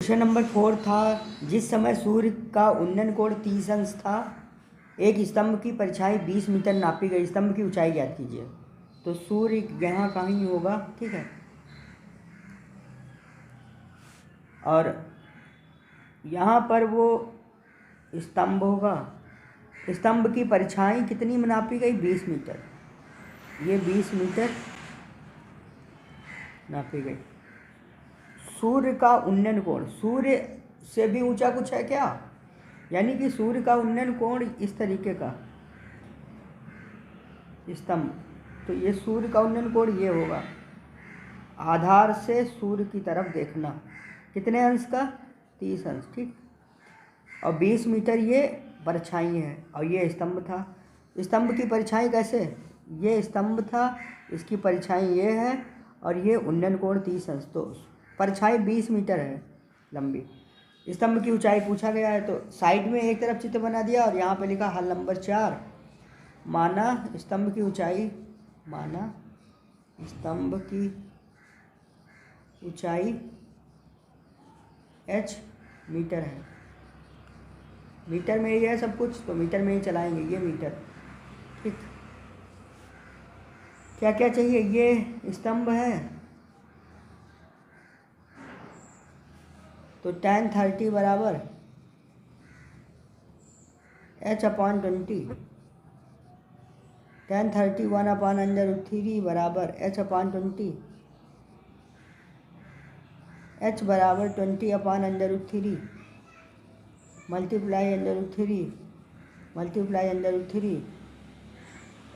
Question number 4 था, जिस समय सूर्य का उन्नयन कोण 30 अंश था, एक स्तंभ की परछाई 20 मीटर नापी गई, स्तंभ की ऊंचाई ज्ञात कीजिए। तो सूर्य यहाँ कहीं होगा, ठीक है, और यहाँ पर वो स्तंभ होगा। स्तंभ की परछाई कितनी नापी गई? 20 मीटर। ये 20 मीटर नापी गई। सूर्य का उन्नयन कोण, सूर्य से भी ऊंचा कुछ है क्या? यानी कि सूर्य का उन्नयन कोण इस तरीके का स्तंभ, तो ये सूर्य का उन्नयन कोण ये होगा। आधार से सूर्य की तरफ देखना, कितने अंश का? 30 अंश, ठीक। और 20 मीटर ये परछाई है, और ये स्तंभ था। स्तंभ की परछाई कैसे? ये स्तंभ था, इसकी परछाई ये है, और ये उन्नयन कोण 30 अंश। तो परछाई 20 मीटर है लंबी। स्तंभ की ऊंचाई पूछा गया है, तो साइड में एक तरफ चित्र बना दिया और यहाँ पे लिखा हल नंबर 4। माना स्तंभ की ऊंचाई, माना स्तंभ की ऊंचाई h मीटर है। मीटर में ही है सब कुछ, तो मीटर में ही चलाएंगे, ये मीटर, ठीक। क्या क्या चाहिए? ये स्तंभ है, तो tan 30 बराबर h/20। tan 30 1/√3 बराबर h/20। h बराबर 20/√3 मल्टीप्लाई √3 मल्टीप्लाई √3,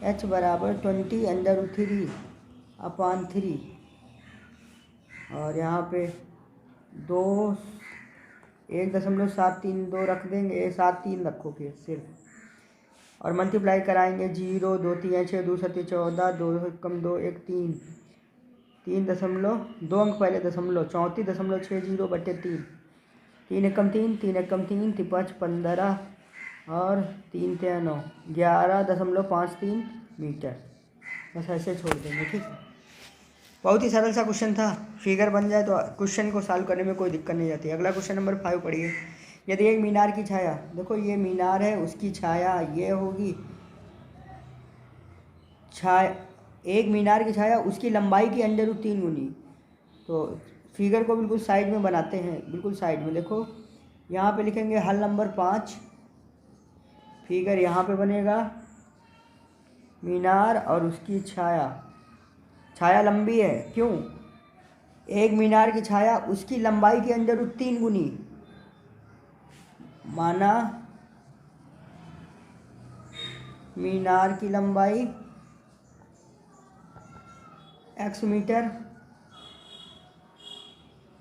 h बराबर 20√3/3। और यहाँ पे 1.732 रख देंगे, 73 रखोगे सिर्फ, और मल्टीप्लाई कराएंगे 0 2 3 6 2 7 14 2 कम 2 1 3 3.2 अंक पहले दशमलव 34.60/3 3 एकम 3 3 एकम 3 5 15 और 3 3 9 11.53 मीटर। बस ऐसे छोड़ देंगे, ठीक है। बहुत ही सरल सा क्वेश्चन था, फिगर बन जाए तो क्वेश्चन को सॉल्व करने में कोई दिक्कत नहीं जाती। अगला क्वेश्चन नंबर 5 पढ़िए। यदि एक मीनार की छाया, देखो ये मीनार है, उसकी छाया ये होगी, छाया एक मीनार की छाया उसकी लंबाई की √3 गुनी। तो फिगर को बिल्कुल साइड में बनाते हैं, बिल्कुल साइड में देखो, यहाँ पे लिखेंगे हल नंबर 5। फिगर यहाँ पे बनेगा, मीनार और उसकी छाया, छाया लंबी है, क्यों? एक मीनार की छाया उसकी लंबाई की √3 गुनी। माना मीनार की लंबाई x मीटर,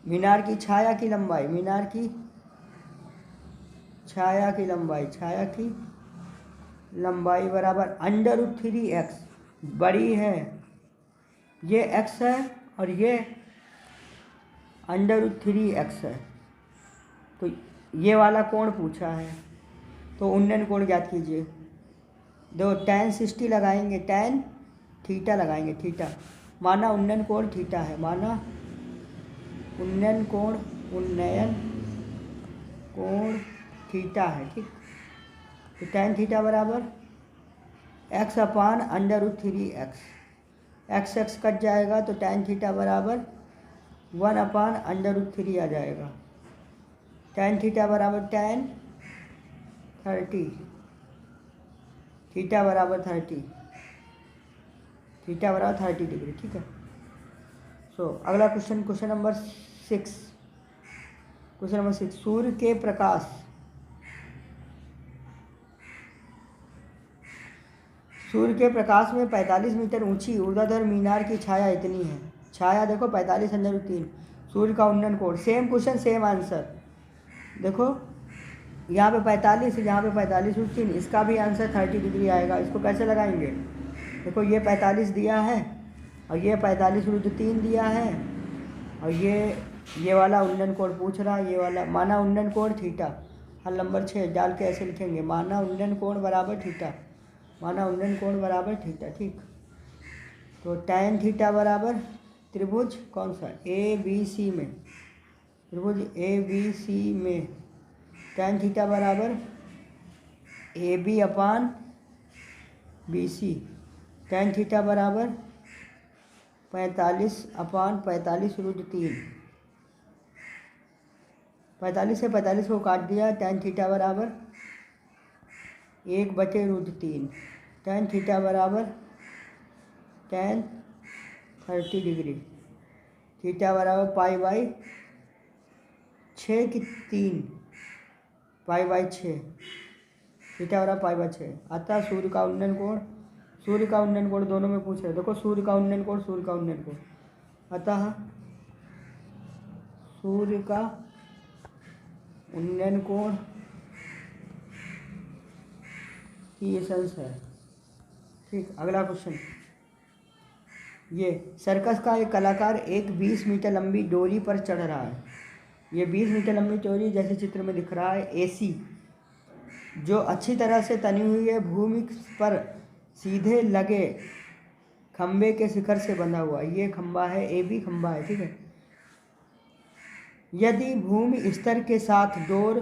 मीनार की छाया की लंबाई, मीनार की छाया की लंबाई, छाया की लंबाई बराबर √3x, बड़ी है, ये x है और ये √3x है। तो ये वाला कोण पूछा है, तो उन्नयन कोण ज्ञात कीजिए। दो tan 60 लगाएंगे, tan थीटा लगाएंगे, थीटा। माना उन्नयन कोण थीटा है, माना उन्नयन कोण थीटा है, ठीक। तो tan थीटा बराबर x/√3x, x कट जाएगा तो tan थीटा बराबर 1/√3 आ जाएगा। tan थीटा बराबर tan 30, थीटा बराबर 30, थीटा बराबर 30 डिग्री, ठीक है। अगला question, question number 6। Question number 6, सूर्य के प्रकाश, सूर्य के प्रकाश में 45 मीटर ऊंची ऊर्ध्वाधर मीनार की छाया इतनी है। छाया देखो 45/3, सूर्य का उन्नयन कोण, सेम क्वेश्चन सेम आंसर। देखो यहाँ पे 45, यहाँ पे 45/3, इसका भी आंसर 30 डिग्री आएगा। इसको कैसे लगाएंगे? देखो ये 45 दिया है और ये 45/3 दिया है, और ये वाला उन्नयन कोण पूछ रहा है, ये वाला। माना उन्नयन कोण थीटा, हल नंबर 6 डाल के ऐसे लिखेंगे, माना उन्नयन कोण बराबर थीटा, माना उन्नयन कोण बराबर थीटा, ठीक। तो tan थीटा बराबर त्रिभुज कौन सा? ABC में, तो त्रिभुज ए बी सी में tan थीटा बराबर A B upon B C, tan theta बराबर 45/45√3। 45 से 45 को काट दिया, tan थीटा बराबर 1/√3। tan थीटा बराबर tan 30 डिग्री, थीटा बराबर π/6 की 3, π/6, थीटा बराबर π/6। अतः सूर्य का उन्नयन कोण दोनों में पूछ रहे। देखो सूर्य का उन्नयन कोण, अतः सूर्य का उन्नयन कोण 30 अंश है। ठीक, अगला क्वेश्चन। ये सर्कस का एक कलाकार एक 20 मीटर लंबी डोरी पर चढ़ रहा है। ये 20 मीटर लंबी डोरी जैसे चित्र में दिख रहा है एसी, जो अच्छी तरह से तनी हुई है, भूमि पर सीधे लगे खंबे के शिखर से बंधा हुआ। ये खंबा है, ए बी खंबा है। ठीक है, यदि भूमि स्तर के साथ डोर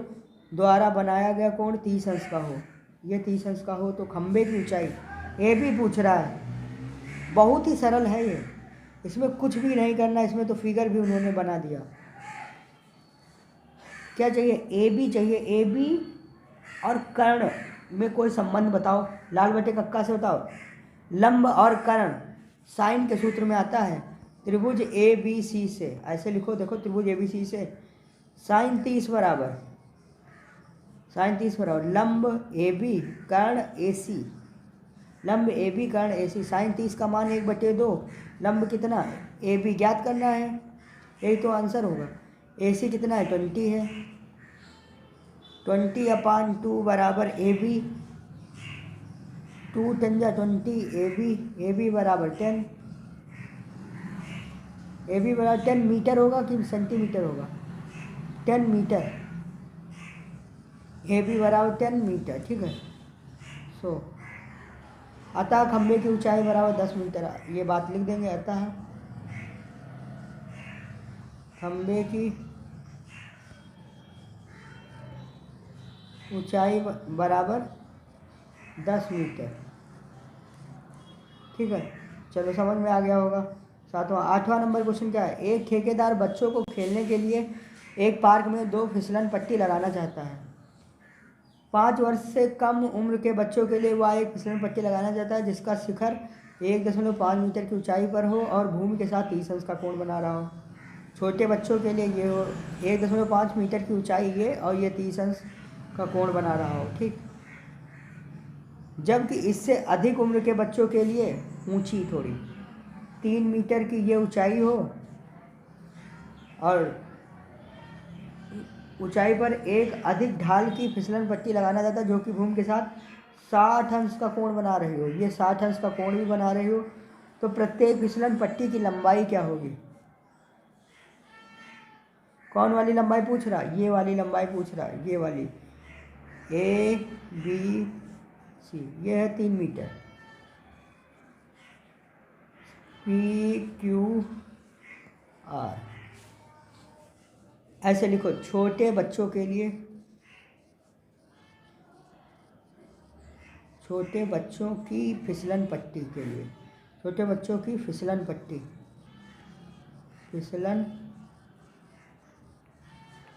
द्वारा बनाया गया कोण 30 अंश का हो, ये 30 अंश का हो, तो खंबे की ऊंचाई ए बी पूछ रहा है। बहुत ही सरल है ये, इसमें कुछ भी नहीं करना, इसमें तो फिगर भी उन्होंने बना दिया। क्या चाहिए? ए बी चाहिए। ए बी और कर्ण में कोई संबंध बताओ, लाल बटे कक्का से बताओ। लंब और कर्ण साइन के सूत्र में आता है। त्रिभुज ए बी सी से ऐसे लिखो, देखो त्रिभुज ए बी सी से साइन 30 बराबर लंब ए बी कर्ण ए सी, लंब A B Karna A C. Sign 30 का मान 1/2, लंब कितना है ए बी ज्ञात करना है, यही तो आंसर होगा। ए सी कितना है 20 है, 20/2 बराबर ए बी, 2 10 20 ए बी बराबर 10। ए बी बराबर 10 मीटर होगा कि सेंटीमीटर होगा? 10 मीटर, ए बी बराबर 10 मीटर। ठीक है, सो अतः खंबे की ऊंचाई बराबर 10 मीटर, ये बात लिख देंगे। अतः खंबे की ऊंचाई बराबर 10 मीटर। ठीक है, चलो समझ में आ गया होगा। 8वां नंबर क्वेश्चन क्या है? एक ठेकेदार बच्चों को खेलने के लिए एक पार्क में 2 फिसलन पट्टी लगाना चाहता है। 5 वर्ष से कम उम्र के बच्चों के लिए वह एक फिसलन पट्टी लगाना चाहता है जिसका शिखर 1.5 मीटर की ऊंचाई पर हो और भूमि के साथ 30 अंश का कोण बना रहा हो। छोटे बच्चों के लिए ये हो 1.5 मीटर की ऊंचाई ये, और ये 30 अंश का कोण बना रहा हो। ठीक, जबकि इससे अधिक उम्र के बच्चों के लिए ऊंची थोड़ी 3 मीटर की ये ऊंचाई हो और ऊंचाई पर एक अधिक ढाल की फिसलन पट्टी लगाना चाहता है जो कि भूमि के साथ 60 अंश का कोण बना रही हो। ये 60 अंश का कोण भी बना रही हो, तो प्रत्येक फिसलन पट्टी की लंबाई क्या होगी? कौन वाली लंबाई पूछ रहा है? ये वाली लंबाई पूछ रहा है, ये वाली ए बी सी, ये है 3 मीटर। पी क्यू आर ऐसे लिखो। छोटे बच्चों के लिए, छोटे बच्चों की फिसलन पट्टी के लिए, छोटे बच्चों की फिसलन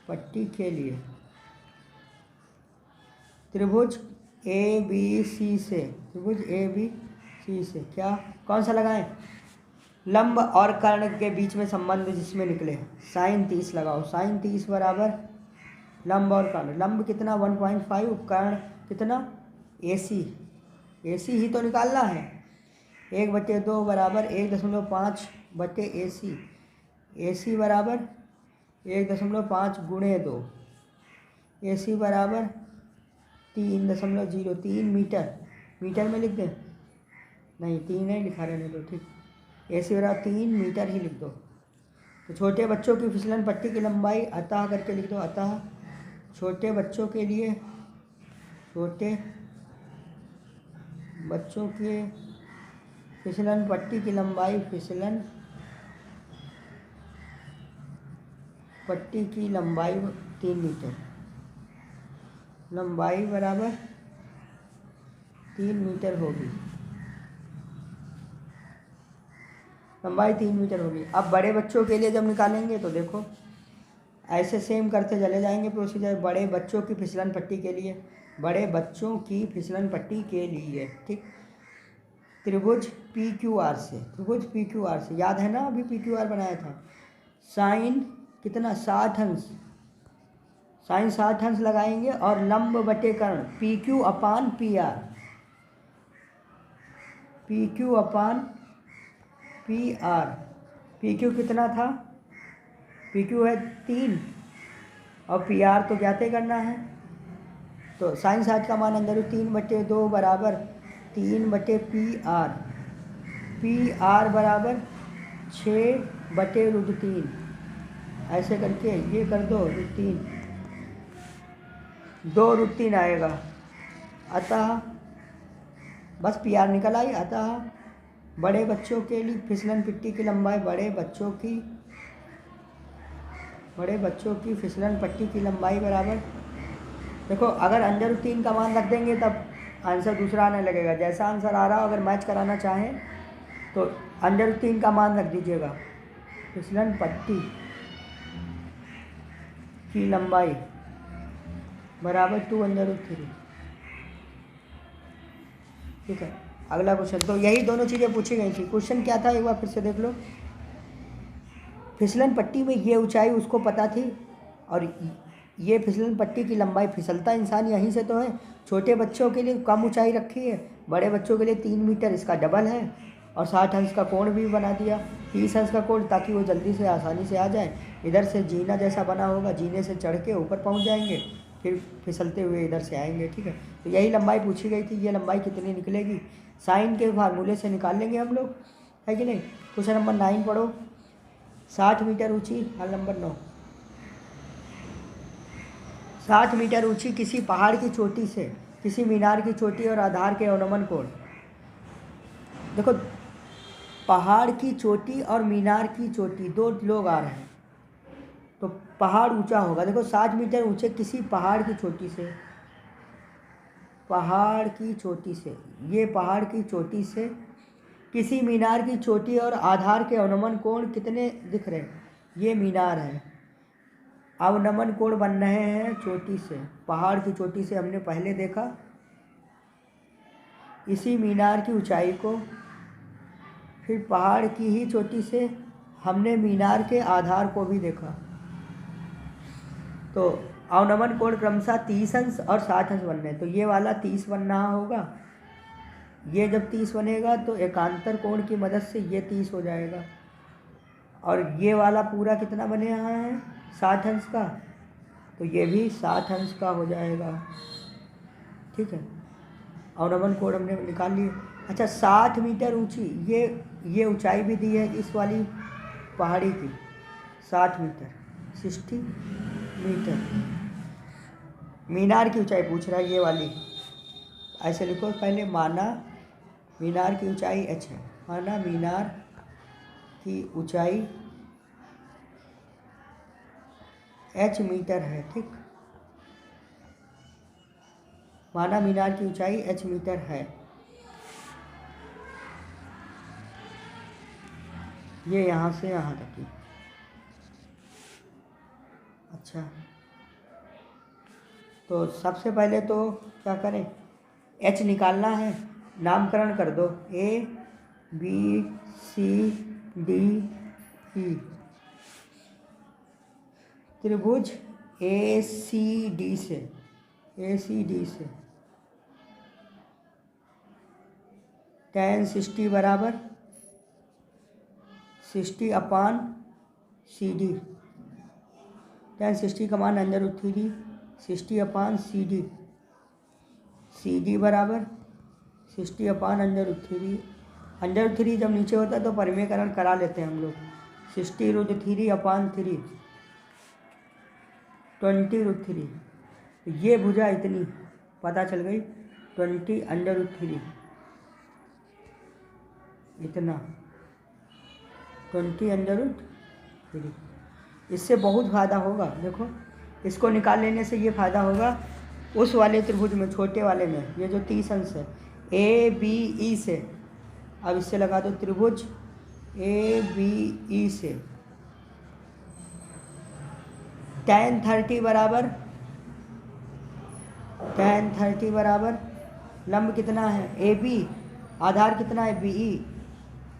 पट्टी के लिए त्रिभुज ए बी सी से, त्रिभुज ए बी सी से क्या कौन सा लगाएं? लंब और कर्ण के बीच में संबंध जिसमें निकले साइन 30 लगाओ। साइन 30 बराबर लंब और कर्ण, लंब कितना 1.5, कर्ण कितना AC, AC ही तो निकालना है। 1/2 बराबर 1.5 बटे AC, AC बराबर 1.5 गुणे 2, AC बराबर 3.03 मीटर। मीटर में लिख दें? नहीं, 3 नहीं लिखा, रहने दो। ठीक, AC बराबर 3 मीटर ही लिख दो। तो छोटे बच्चों की फिसलन पट्टी की लंबाई अतः करके लिख दो। अतः छोटे बच्चों के लिए, छोटे बच्चों के फिसलन पट्टी की लंबाई, फिसलन पट्टी की लंबाई 3 मीटर, लंबाई बराबर 3 मीटर होगी, लंबाई 3 मीटर होगी। अब बड़े बच्चों के लिए जब निकालेंगे तो देखो ऐसे सेम करते चले जाएंगे प्रोसीजर। बड़े बच्चों की फिसलन पट्टी के लिए, बड़े बच्चों की फिसलन पट्टी के लिए, ठीक, त्रिभुज पी क्यू आर से, त्रिभुज पी क्यू आर से, याद है ना अभी पी क्यू आर बनाया था। साइन कितना 60 अंश, साइन 60 अंश लगाएंगे और लंब बटे कर्ण पी क्यू अपान पी आर, पी क्यू अपान पी आर। पी क्यू कितना था, पी क्यू है 3 और पी आर तो ज्ञाते करना है। तो साइन 60 का मान अंदर 3/2 बराबर 3/पी आर बराबर 6/√3। ऐसे करके ये कर दो √3, 2√3 आएगा। अतः बस पी आर निकल आई। अतः बड़े बच्चों के लिए फिसलन पट्टी की लंबाई, बड़े बच्चों की फिसलन पट्टी की लंबाई बराबर, देखो अगर √3 का मान रख देंगे तब आंसर दूसरा आने लगेगा। जैसा आंसर आ रहा हो अगर मैच कराना चाहें तो √3 का मान रख दीजिएगा। फिसलन पट्टी की लंबाई बराबर 2√3, ठीक है। अगला क्वेश्चन, तो यही दोनों चीज़ें पूछी गई थी। क्वेश्चन क्या था एक बार फिर से देख लो। फिसलन पट्टी में ये ऊंचाई उसको पता थी और ये फिसलन पट्टी की लंबाई, फिसलता इंसान यहीं से तो है। छोटे बच्चों के लिए कम ऊंचाई रखी है, बड़े बच्चों के लिए 3 मीटर, इसका डबल है। और 60 अंश का कोण भी बना दिया, 30 अंश का कोण, ताकि वो जल्दी से आसानी से आ जाए। इधर से जीना जैसा बना होगा, जीने से चढ़ के ऊपर पहुंच जाएंगे, फिर फिसलते हुए इधर से आएंगे, ठीक है। तो यही लंबाई पूछी गई थी। ये लंबाई कितनी निकलेगी साइन के फार्मूले से निकाल लेंगे हम लोग, है कि नहीं। क्वेश्चन नंबर 9 पढ़ो। 60 मीटर ऊंची, हल नंबर 9, 60 मीटर ऊंची किसी पहाड़ की चोटी से किसी मीनार की चोटी और आधार के अवनमन कोण, देखो पहाड़ की चोटी और मीनार की चोटी, 2 लोग आ रहे हैं तो पहाड़ ऊंचा होगा। देखो 60 मीटर ऊंचे किसी पहाड़ की चोटी से, पहाड़ की चोटी से, ये पहाड़ की चोटी से किसी मीनार की चोटी और आधार के अवनमन कोण कितने दिख रहे हैं। ये मीनार है, अवनमन कोण बन रहे हैं चोटी से, पहाड़ की चोटी से हमने पहले देखा। इसी मीनार की ऊंचाई को फिर पहाड़ की ही चोटी से हमने मीनार के आधार को भी देखा। तो अवनमन कोण क्रमशः 30 अंश और 60 अंश बन रहे हैं। तो ये वाला 30 बन रहा होगा, ये जब 30 बनेगा तो एकांतर कोण की मदद से ये 30 हो जाएगा। और ये वाला पूरा कितना बने रहा है 60 अंश का, तो ये भी 60 अंश का हो जाएगा, ठीक है। अवनमन कोण हमने निकाल लिए। अच्छा 60 मीटर ऊंची ये ऊंचाई भी दी है इस वाली पहाड़ी की, 60 मीटर, 60 मीटर। मीनार की ऊंचाई पूछ रहा है ये वाली, ऐसे लिखो पहले, माना मीनार की ऊंचाई h है, माना मीनार की ऊंचाई h मीटर है, ठीक। माना मीनार की ऊंचाई h मीटर है। ये यहाँ से यहाँ तक की, अच्छा। तो सबसे पहले तो क्या करें, h निकालना है, नामकरण कर दो ABCDE, त्रिभुज ACD से tan 60 बराबर 60/CD, tan 60 का मान √3, 60/CD, CD बराबर 60/√3। √3 जब नीचे होता है तो परिमेयकरण करा लेते हैं हम लोग। 60√3/3, 20√3, ये भुजा इतनी पता चल गई, 20√3 इतना, 20√3। इससे बहुत फ़ायदा होगा। देखो इसको निकाल लेने से ये फ़ायदा होगा उस वाले त्रिभुज में, छोटे वाले में, ये जो 30 अंश है ए बी ई से। अब इससे लगा दो त्रिभुज ए बी ई से tan 30 बराबर लंब कितना है ए बी, आधार कितना है B E,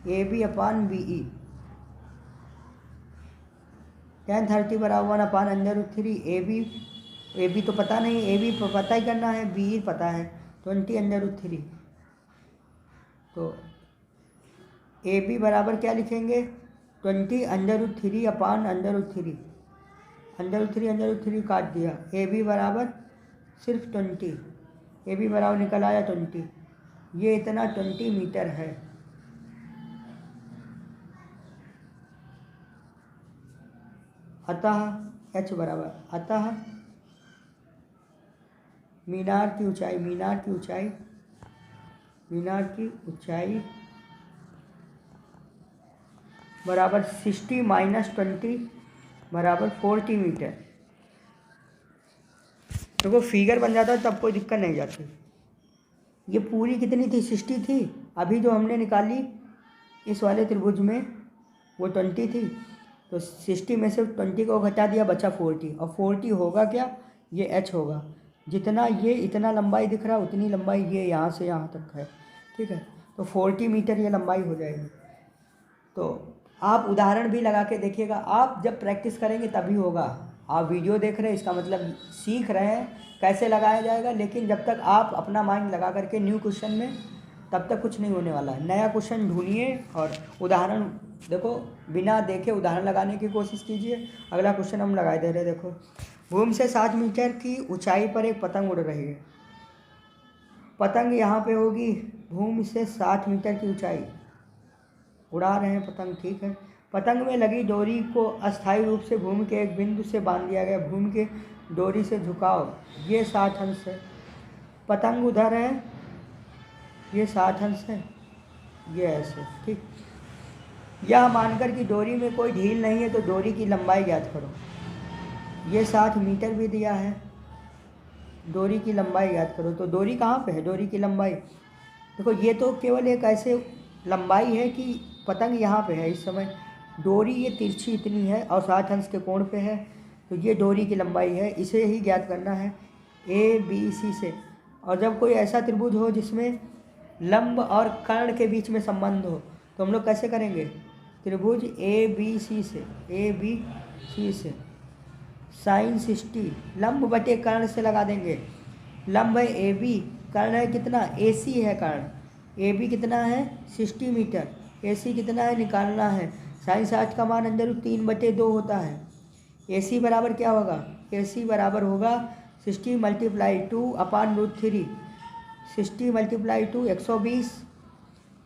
A B upon B E. tan 30 बराबर 1/√3 ए बी तो पता नहीं, ए बी पता ही करना है, बी ई पता है 20/√3। तो ए बी बराबर क्या लिखेंगे 20/√3 अपान √3, √3 काट दिया, ए बी बराबर सिर्फ 20, ए बी बराबर निकल आया 20। ये इतना 20 मीटर है। अतः h बराबर, अतः मीनार की ऊंचाई बराबर 60 - 20 बराबर 40 मीटर। देखो फिगर बन जाता है तब कोई दिक्कत नहीं जाती। ये पूरी कितनी थी 60 थी, अभी जो हमने निकाली इस वाले त्रिभुज में वो 20 थी, तो 60 में से 20 को घटा दिया, बचा 40। और 40 होगा क्या, ये h होगा। जितना ये इतना लंबाई दिख रहा है उतनी लंबाई ये यहाँ से यहाँ तक है, ठीक है। तो 40 मीटर ये लंबाई हो जाएगी। तो आप उदाहरण भी लगा के देखिएगा, आप जब प्रैक्टिस करेंगे तभी होगा। आप वीडियो देख रहे हैं इसका मतलब सीख रहे हैं कैसे लगाया जाएगा, लेकिन जब तक आप अपना माइंड लगा करके न्यू क्वेश्चन में, तब तक कुछ नहीं होने वाला है। नया क्वेश्चन ढूंढिए और उदाहरण देखो, बिना देखे उदाहरण लगाने की कोशिश कीजिए। अगला क्वेश्चन हम लगाए दे रहे, देखो भूमि से 7 मीटर की ऊंचाई पर एक पतंग उड़ रही है। पतंग यहाँ पे होगी भूमि से 7 मीटर की ऊंचाई, उड़ा रहे हैं पतंग, ठीक है। पतंग में लगी डोरी को अस्थायी रूप से भूमि के एक बिंदु से बांध दिया गया। भूमि के डोरी से झुकाव ये 60 अंश है। पतंग उधर है, ये 60 अंश है, ये ऐसे, ठीक। यह मानकर कि डोरी में कोई ढील नहीं है तो डोरी की लंबाई ज्ञात करो। ये 60 मीटर भी दिया है, डोरी की लंबाई ज्ञात करो। तो डोरी कहाँ पे है, डोरी की लंबाई देखो, ये तो केवल एक ऐसे लंबाई है कि पतंग यहाँ पे है इस समय, डोरी ये तिरछी इतनी है और 60 अंश के कोण पे है, तो ये डोरी की लंबाई है। इसे ही ज्ञात करना है ए बी सी से। और जब कोई ऐसा त्रिभुज हो जिसमें लंब और कर्ण के बीच में संबंध हो, तो हम लोग कैसे करेंगे, त्रिभुज ए बी सी से साइन 60 लंब बटे कर्ण से लगा देंगे। लंब है ए बी, कर्ण है कितना, ए सी है कर्ण, ए बी कितना है 60 मीटर, ए सी कितना है निकालना है। साइन 60 का मान √3/2 होता है। ए सी बराबर क्या होगा, ए सी बराबर होगा 60 × 2 अपान √3, 60 × 2 120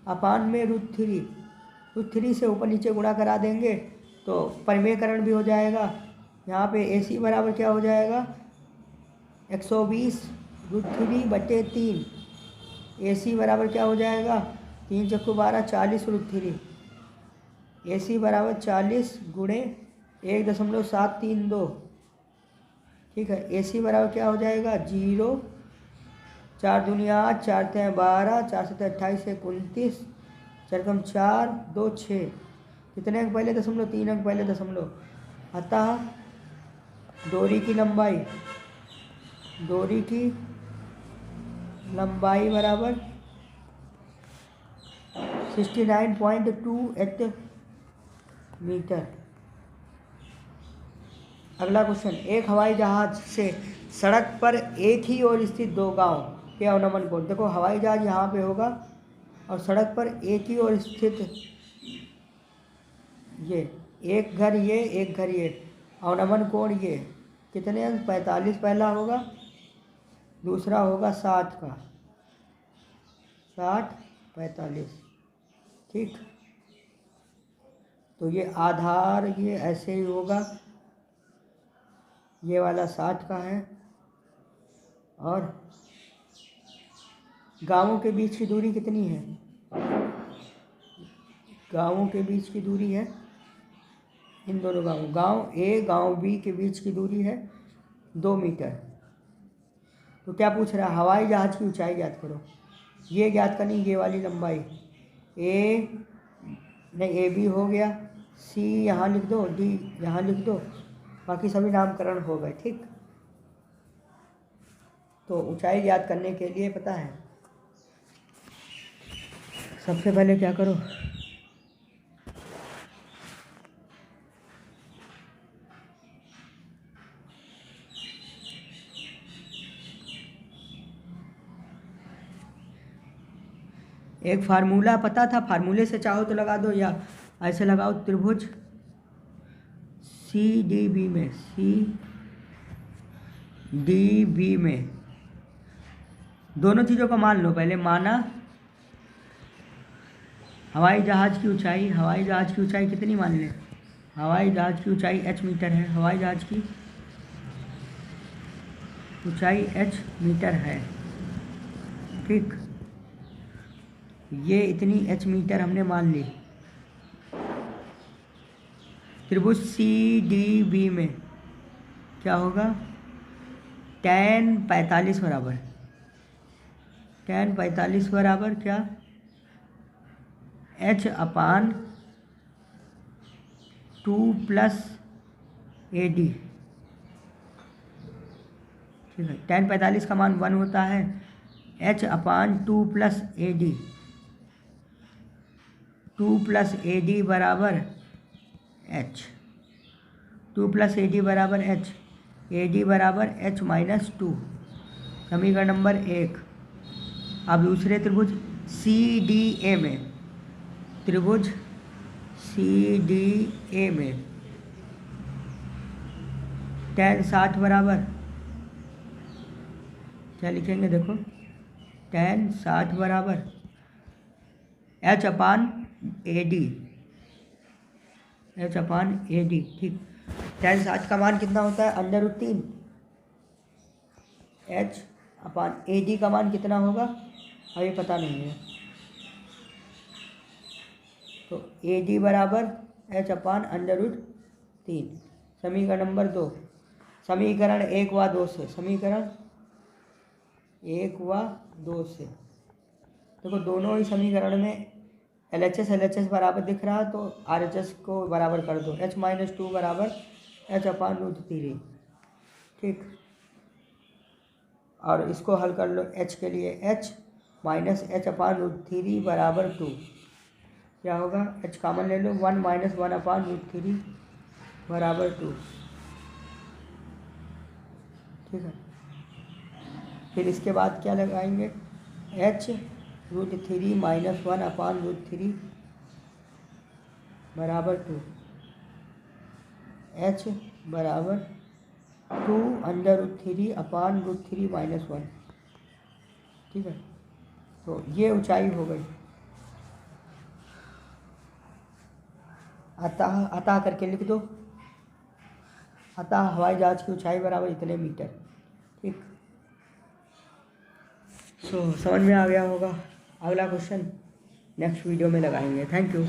अपान में √3 से ऊपर नीचे गुणा करा देंगे तो परिमेयकरण भी हो जाएगा। यहाँ पे ए सी बराबर क्या हो जाएगा 120 √3/3, ए सी बराबर क्या हो जाएगा 3 × 12 40 √3, ए सी बराबर 40 × 1.732, ठीक है। ए सी बराबर क्या हो जाएगा 0, 4 दूनिया 8, 4 तें 12, 4 7 28 से 29, 4 कम 4 2 6, कितने अंक पहले दशमलव, 3 अंक पहले दशमलव। अतः डोरी की लंबाई बराबर 69.28 मीटर। अगला क्वेश्चन, एक हवाई जहाज से सड़क पर एक ही ओर स्थित 2 गांव के अवनमन कोण। देखो हवाई जहाज यहाँ पे होगा और सड़क पर एक ही ओर स्थित ये एक घर ये, अवनमन कोण ये कितने अंश 45 पहला होगा, दूसरा होगा 60 का, 60 45, ठीक। तो ये आधार ये ऐसे ही होगा, ये वाला 60 का है और गांवों के बीच की दूरी कितनी है, गांवों के बीच की दूरी है इन दोनों गांव ए गांव बी के बीच की दूरी है 2 मीटर। तो क्या पूछ रहा है, हवाई जहाज़ की ऊंचाई ज्ञात करो। ये ज्ञात करनी, ये वाली लंबाई ए नहीं, ए बी हो गया, सी यहाँ लिख दो, डी यहाँ लिख दो, बाकी सभी नामकरण हो गए। ठीक, तो ऊंचाई ज्ञात करने के लिए पता है सबसे पहले क्या करो, एक फार्मूला पता था, फार्मूले से चाहो तो लगा दो या ऐसे लगाओ, त्रिभुज सी डी बी में, सी डी बी में दोनों चीज़ों का मान लो। पहले माना हवाई जहाज़ की ऊंचाई, हवाई जहाज़ की ऊंचाई कितनी मान लें, हवाई जहाज़ की ऊंचाई h मीटर है, हवाई जहाज़ की ऊंचाई h मीटर है। ठीक, ये इतनी h मीटर हमने मान ली। त्रिभुज सी डी बी में क्या होगा, tan 45 बराबर, tan 45 बराबर क्या, h upon 2 plus A D. ठीक है, tan 45 का मान 1 होता है, h upon 2 plus A D, 2 plus A D बराबर h, 2 प्लस ए डी बराबर h, ए डी बराबर h माइनस 2, समीकरण नंबर 1। अब दूसरे त्रिभुज सी डी ए में, त्रिभुज सी डी ए में tan 60 बराबर क्या लिखेंगे, देखो tan 60 बराबर h upon A D, h upon A D. ठीक, tan 60 का मान कितना होता है, √3, h अपान ए डी का मान कितना होगा, अभी पता नहीं है, तो ए डी बराबर h अपान √3, समीकरण नंबर 2। समीकरण 1 व 2 से, समीकरण 1 व 2 से देखो, दोनों ही समीकरण में LHS बराबर दिख रहा, तो RHS को बराबर कर दो, h माइनस 2 बराबर h अपान √3। ठीक, और इसको हल कर लो, h के लिए h माइनस h अपान √3 बराबर 2, क्या होगा, h कॉमन ले लो, 1 माइनस 1 अपान √3 बराबर 2। ठीक है, फिर इसके बाद क्या लगाएंगे, h √3 माइनस 1 अपान √3 बराबर 2, h बराबर 2 √3 अपान √3 माइनस 1। ठीक है, तो ये ऊंचाई हो गई। अतः करके लिख दो, अतः हवाई जहाज की ऊंचाई बराबर इतने मीटर। ठीक, समझ में आ गया होगा। अगला क्वेश्चन नेक्स्ट वीडियो में लगाएंगे। Thank you.